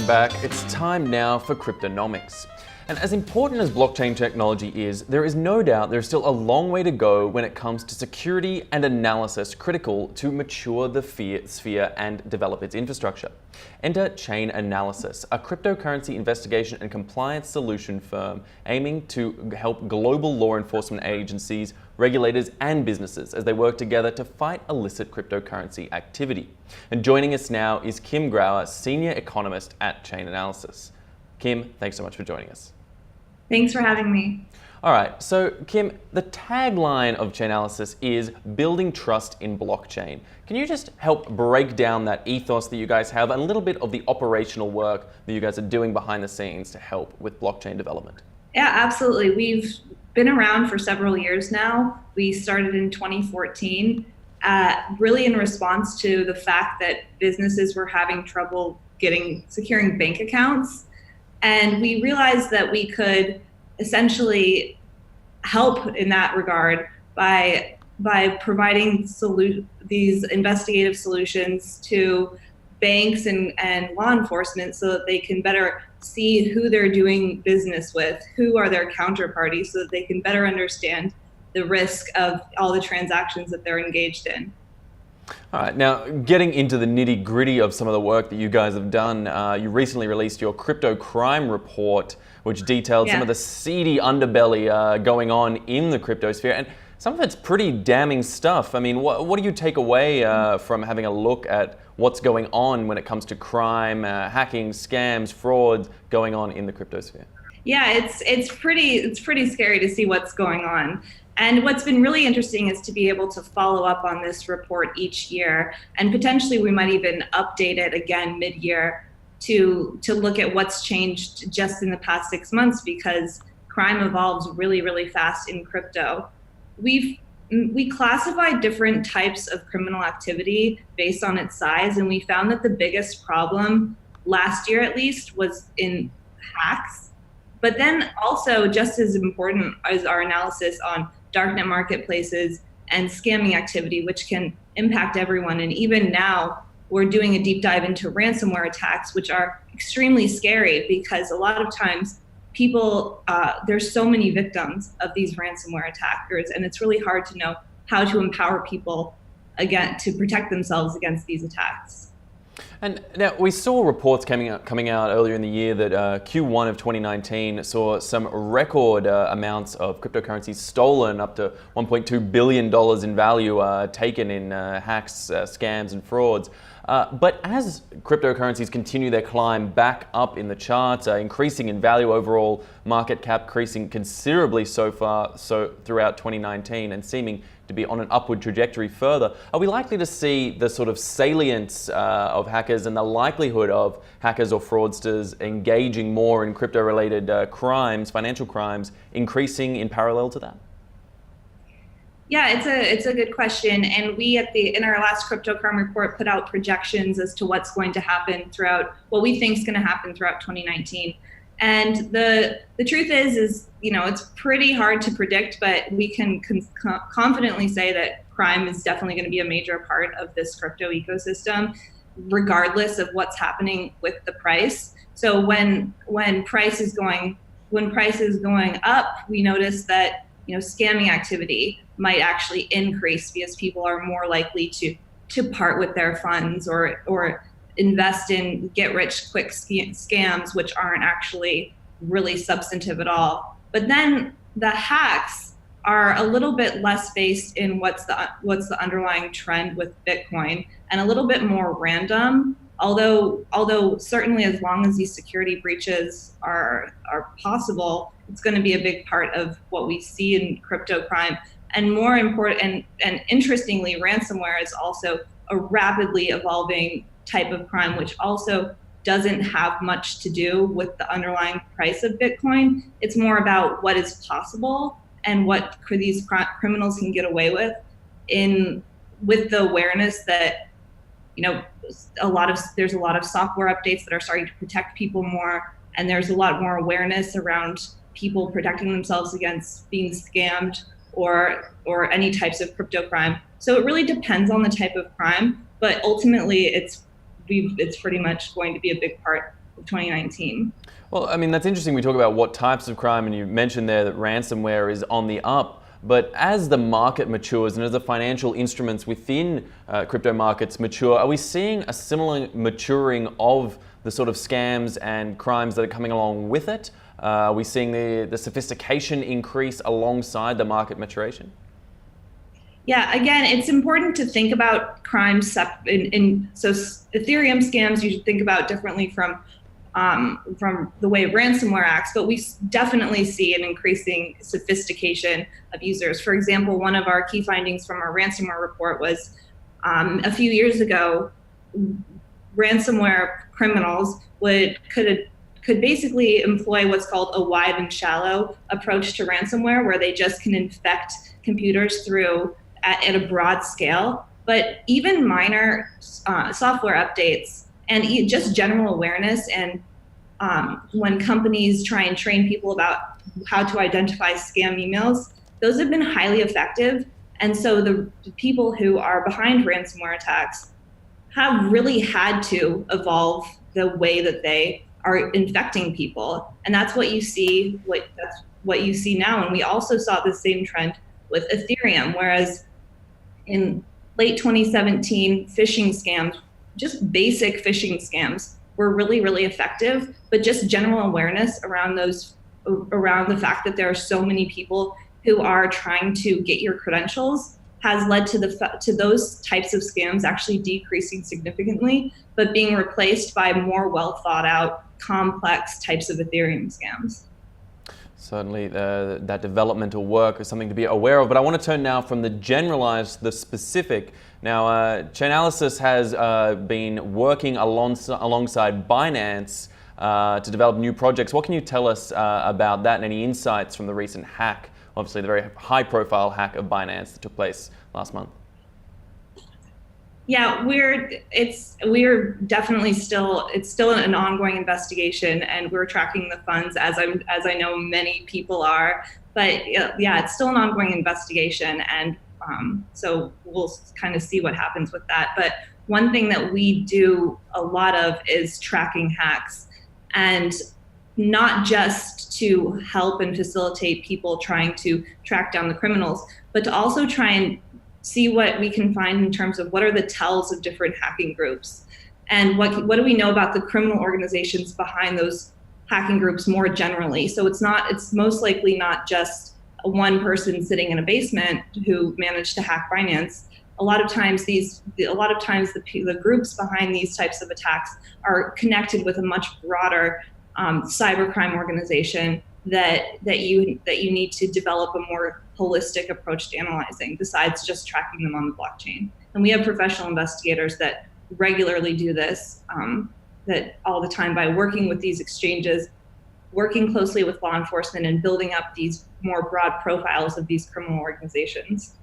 back. It's time now for Cryptonomics. And as important as blockchain technology is, there is no doubt there's still a long way to go when it comes to security and analysis critical to mature the sphere and develop its infrastructure. Enter Chainalysis, a cryptocurrency investigation and compliance solution firm aiming to help global law enforcement agencies, regulators and businesses as they work together to fight illicit cryptocurrency activity. And joining us now is Kim Grauer, senior economist at Chainalysis. Kim, thanks so much for joining us. Thanks for having me. All right, so Kim, the tagline of Chainalysis is building trust in blockchain. Can you just help break down that ethos that you guys have and a little bit of the operational work that you guys are doing behind the scenes to help with blockchain development? Yeah, absolutely. We've been around for several years now. We started in 2014, really in response to the fact that businesses were having trouble securing bank accounts. And we realized that we could essentially help in that regard by providing these investigative solutions to banks and law enforcement so that they can better see who they're doing business with, who are their counterparties, so that they can better understand the risk of all the transactions that they're engaged in. All right, now getting into the nitty-gritty of some of the work that you guys have done, you recently released your crypto crime report, which detailed some of the seedy underbelly going on in the crypto sphere, and some of it's pretty damning stuff. I mean, what do you take away from having a look at what's going on when it comes to crime, hacking, scams, frauds going on in the crypto sphere? Yeah, it's pretty scary to see what's going on. And what's been really interesting is to be able to follow up on this report each year, and potentially we might even update it again mid-year to look at what's changed just in the past 6 months, because crime evolves really, really fast in crypto. We classified different types of criminal activity based on its size, and we found that the biggest problem last year at least was in hacks. But then also just as important as our analysis on darknet marketplaces and scamming activity, which can impact everyone. And even now, we're doing a deep dive into ransomware attacks, which are extremely scary because a lot of times people, there's so many victims of these ransomware attackers, and it's really hard to know how to empower people again to protect themselves against these attacks. And now we saw reports coming out earlier in the year that Q1 of 2019 saw some record amounts of cryptocurrencies stolen, up to $1.2 billion in value taken in hacks, scams and frauds. But as cryptocurrencies continue their climb back up in the charts, increasing in value, overall market cap increasing considerably so throughout 2019 and seeming to be on an upward trajectory further, are we likely to see the sort of salience of hackers and the likelihood of hackers or fraudsters engaging more in crypto-related crimes, financial crimes, increasing in parallel to that? Yeah, it's a good question, and we in our last crypto crime report put out projections as to what's going to happen throughout, what we think is going to happen throughout 2019. And the truth is it's pretty hard to predict, but we can confidently say that crime is definitely going to be a major part of this crypto ecosystem, regardless of what's happening with the price. So when price is going up, we notice that scamming activity might actually increase because people are more likely to part with their funds or invest in get-rich-quick scams, which aren't actually really substantive at all. But then the hacks are a little bit less based in what's the underlying trend with Bitcoin, and a little bit more random. Although certainly as long as these security breaches are possible, it's going to be a big part of what we see in crypto crime. And more important and interestingly, ransomware is also a rapidly evolving type of crime, which also doesn't have much to do with the underlying price of Bitcoin. It's more about what is possible and what these criminals can get away with with the awareness that there's a lot of software updates that are starting to protect people more, and there's a lot more awareness around people protecting themselves against being scammed or any types of crypto crime. So it really depends on the type of crime, but ultimately it's pretty much going to be a big part of 2019. Well, I mean, that's interesting. We talk about what types of crime, and you mentioned there that ransomware is on the up. But as the market matures and as the financial instruments within crypto markets mature, are we seeing a similar maturing of the sort of scams and crimes that are coming along with it? Are we seeing the sophistication increase alongside the market maturation? Yeah, again, it's important to think about crimes so Ethereum scams you should think about differently from the way ransomware acts, but we definitely see an increasing sophistication of users. For example, one of our key findings from our ransomware report was a few years ago, ransomware criminals could basically employ what's called a wide and shallow approach to ransomware, where they just can infect computers through at a broad scale. But even minor software updates and just general awareness, and when companies try and train people about how to identify scam emails, those have been highly effective. And so the people who are behind ransomware attacks have really had to evolve the way that they are infecting people. And that's what you see, that's what you see now. And we also saw the same trend with Ethereum, whereas in late 2017, phishing scams, just basic phishing scams, were really, really effective, but just general awareness around the fact that there are so many people who are trying to get your credentials has led to those types of scams actually decreasing significantly, but being replaced by more well thought out, complex types of Ethereum scams. Certainly that developmental work is something to be aware of, but I want to turn now from the generalized to the specific. Now, Chainalysis has been working alongside Binance to develop new projects. What can you tell us about that and any insights from the recent hack, obviously the very high-profile hack of Binance that took place last month? Yeah, we're definitely it's still an ongoing investigation, and we're tracking the funds as I know many people are. But yeah, it's still an ongoing investigation, and so we'll kind of see what happens with that. But one thing that we do a lot of is tracking hacks, and not just to help and facilitate people trying to track down the criminals, but to also try and see what we can find in terms of what are the tells of different hacking groups, and what do we know about the criminal organizations behind those hacking groups more generally. So it's most likely not just one person sitting in a basement who managed to hack Binance. A lot of times the groups behind these types of attacks are connected with a much broader cybercrime organization that you need to develop a more holistic approach to analyzing besides just tracking them on the blockchain. And we have professional investigators that regularly do this, that all the time, by working with these exchanges, working closely with law enforcement, and building up these more broad profiles of these criminal organizations.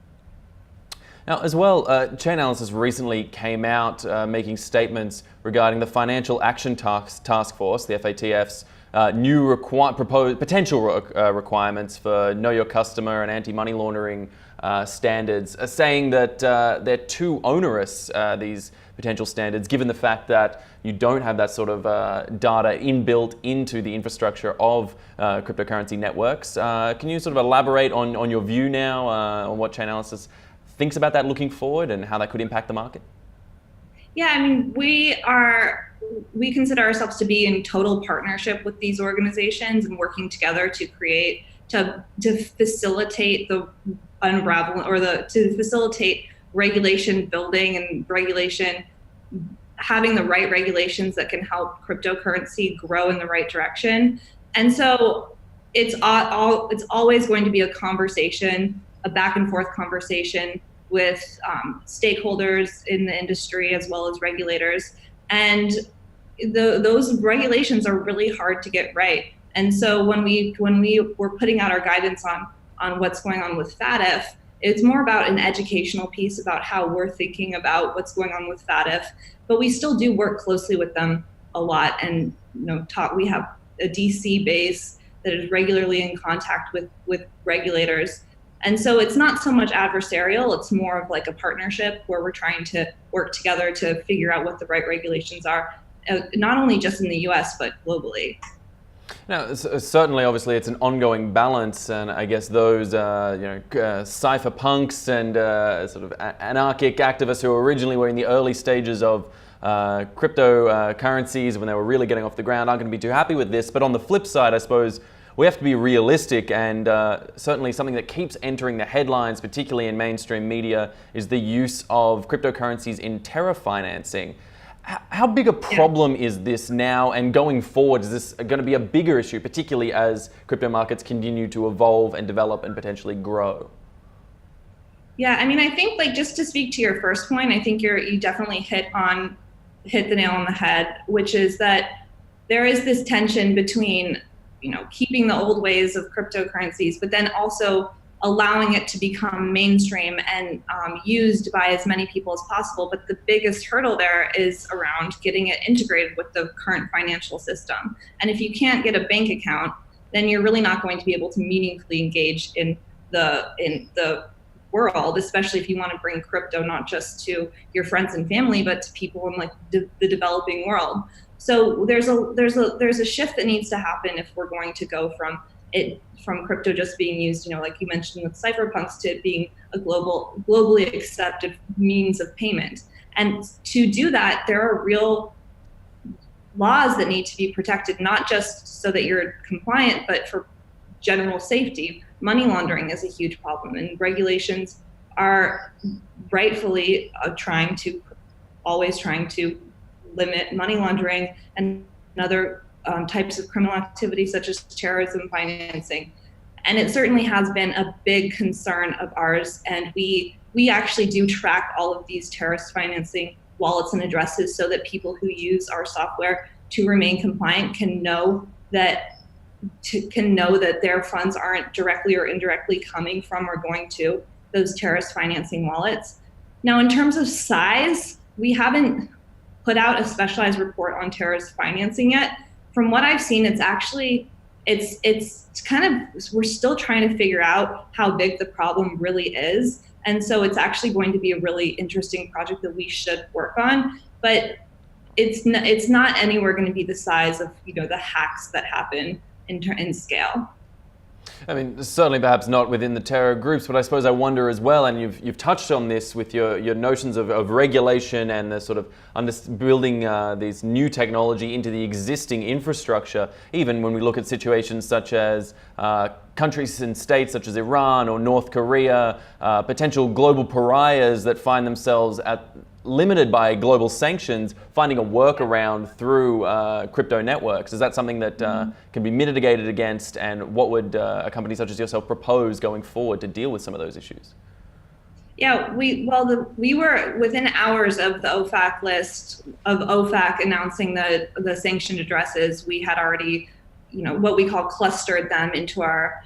Now, as well, Chainalysis recently came out making statements regarding the Financial Action Task Force, the FATF's new potential requirements for Know Your Customer and anti-money laundering standards, saying that they're too onerous, these potential standards, given the fact that you don't have that sort of data inbuilt into the infrastructure of cryptocurrency networks. Can you sort of elaborate on your view now on what Chainalysis thinks about that looking forward and how that could impact the market? Yeah, I mean, we consider ourselves to be in total partnership with these organizations and working together to facilitate the unraveling, or to facilitate regulation building and having the right regulations that can help cryptocurrency grow in the right direction. And so it's always going to be a conversation, a back and forth conversation with stakeholders in the industry as well as regulators. And those regulations are really hard to get right. And so when we were putting out our guidance on what's going on with FATF, it's more about an educational piece about how we're thinking about what's going on with FATF, but we still do work closely with them a lot. And we have a DC base that is regularly in contact with regulators. And so it's not so much adversarial, it's more of like a partnership where we're trying to work together to figure out what the right regulations are. not only just in the US, but globally. Now, certainly, obviously, it's an ongoing balance, and I guess those, cypherpunks and sort of anarchic activists who originally were in the early stages of cryptocurrencies when they were really getting off the ground aren't going to be too happy with this. But on the flip side, I suppose we have to be realistic, and certainly something that keeps entering the headlines, particularly in mainstream media, is the use of cryptocurrencies in terror financing. How big a problem is this now, and going forward, is this going to be a bigger issue, particularly as crypto markets continue to evolve and develop and potentially grow? Yeah, I mean, I think, like, just to speak to your first point, I think you definitely hit the nail on the head, which is that there is this tension between, keeping the old ways of cryptocurrencies, but then also allowing it to become mainstream and used by as many people as possible. But the biggest hurdle there is around getting it integrated with the current financial system. And if you can't get a bank account, then you're really not going to be able to meaningfully engage in the world, especially if you want to bring crypto not just to your friends and family, but to people in, like, the developing world. So there's a shift that needs to happen if we're going to go from crypto just being used, like you mentioned with cypherpunks, to being a globally accepted means of payment. And to do that, there are real laws that need to be protected, not just so that you're compliant, but for general safety. Money laundering is a huge problem, and regulations are rightfully always trying to limit money laundering and other types of criminal activity, such as terrorism financing. And it certainly has been a big concern of ours. And we actually do track all of these terrorist financing wallets and addresses so that people who use our software to remain compliant can know that their funds aren't directly or indirectly coming from or going to those terrorist financing wallets. Now, in terms of size, we haven't put out a specialized report on terrorist financing yet. From what I've seen, it's kind of, we're still trying to figure out how big the problem really is. And so it's actually going to be a really interesting project that we should work on. But it's not anywhere going to be the size of, the hacks that happen in scale. I mean, certainly perhaps not within the terror groups, but I suppose I wonder as well, and you've touched on this with your notions of regulation and the sort of building these new technology into the existing infrastructure, even when we look at situations such as countries and states such as Iran or North Korea, potential global pariahs that find themselves limited by global sanctions, finding a workaround through crypto networks. Is that something that can be mitigated against, and what would a company such as yourself propose going forward to deal with some of those issues? Yeah, we were within hours of the OFAC list, of OFAC announcing the sanctioned addresses. We had already, what we call clustered them into our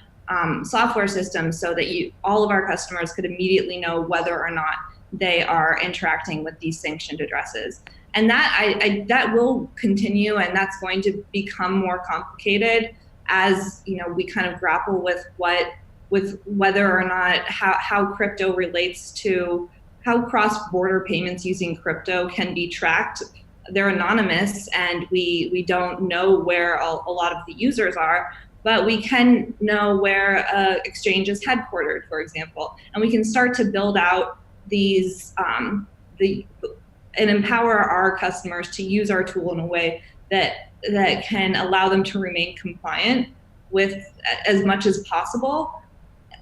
software system so that all of our customers could immediately know whether or not they are interacting with these sanctioned addresses. And that will continue, and that's going to become more complicated as we kind of grapple with whether or not how crypto relates to how cross-border payments using crypto can be tracked. They're anonymous, and we don't know where a lot of the users are, but we can know where exchange is headquartered, for example, and we can start to build out these and empower our customers to use our tool in a way that can allow them to remain compliant with as much as possible,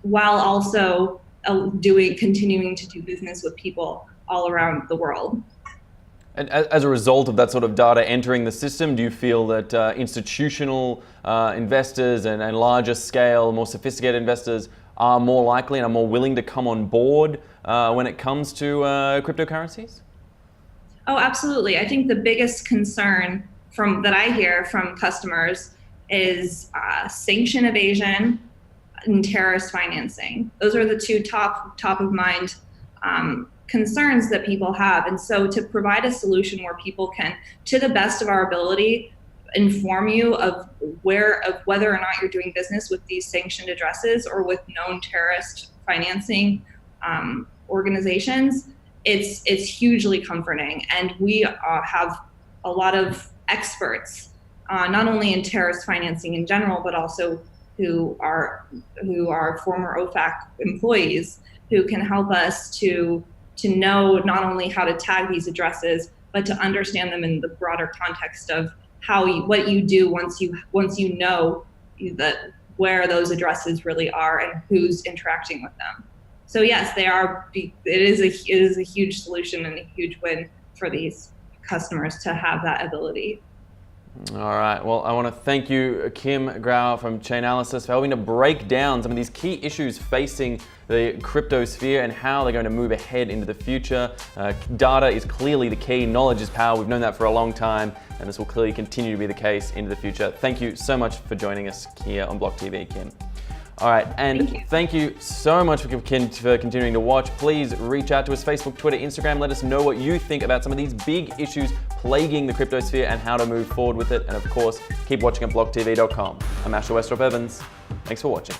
while also continuing to do business with people all around the world. And as a result of that sort of data entering the system, do you feel that institutional investors and larger scale, more sophisticated investors are more likely and are more willing to come on board when it comes to cryptocurrencies? Oh, absolutely. I think the biggest concern that I hear from customers is sanction evasion and terrorist financing. Those are the two top of mind concerns that people have. And so to provide a solution where people can, to the best of our ability, inform you of whether or not you're doing business with these sanctioned addresses or with known terrorist financing organizations, it's hugely comforting. And we have a lot of experts, not only in terrorist financing in general, but also who are former OFAC employees, who can help us to know not only how to tag these addresses, but to understand them in the broader context of what you do once you know that where those addresses really are and who's interacting with them. So yes, it is a huge solution and a huge win for these customers to have that ability. All right, well, I want to thank you, Kim Grau from Chainalysis, for helping to break down some of these key issues facing the crypto sphere and how they're going to move ahead into the future. Data is clearly the key. Knowledge is power. We've known that for a long time, and this will clearly continue to be the case into the future. Thank you so much for joining us here on BLOCKTV, Kim. All right, and thank you so much for continuing to watch. Please reach out to us, Facebook, Twitter, Instagram. Let us know what you think about some of these big issues plaguing the crypto sphere and how to move forward with it. And of course, keep watching at blocktv.com. I'm Asher Westrop Evans. Thanks for watching.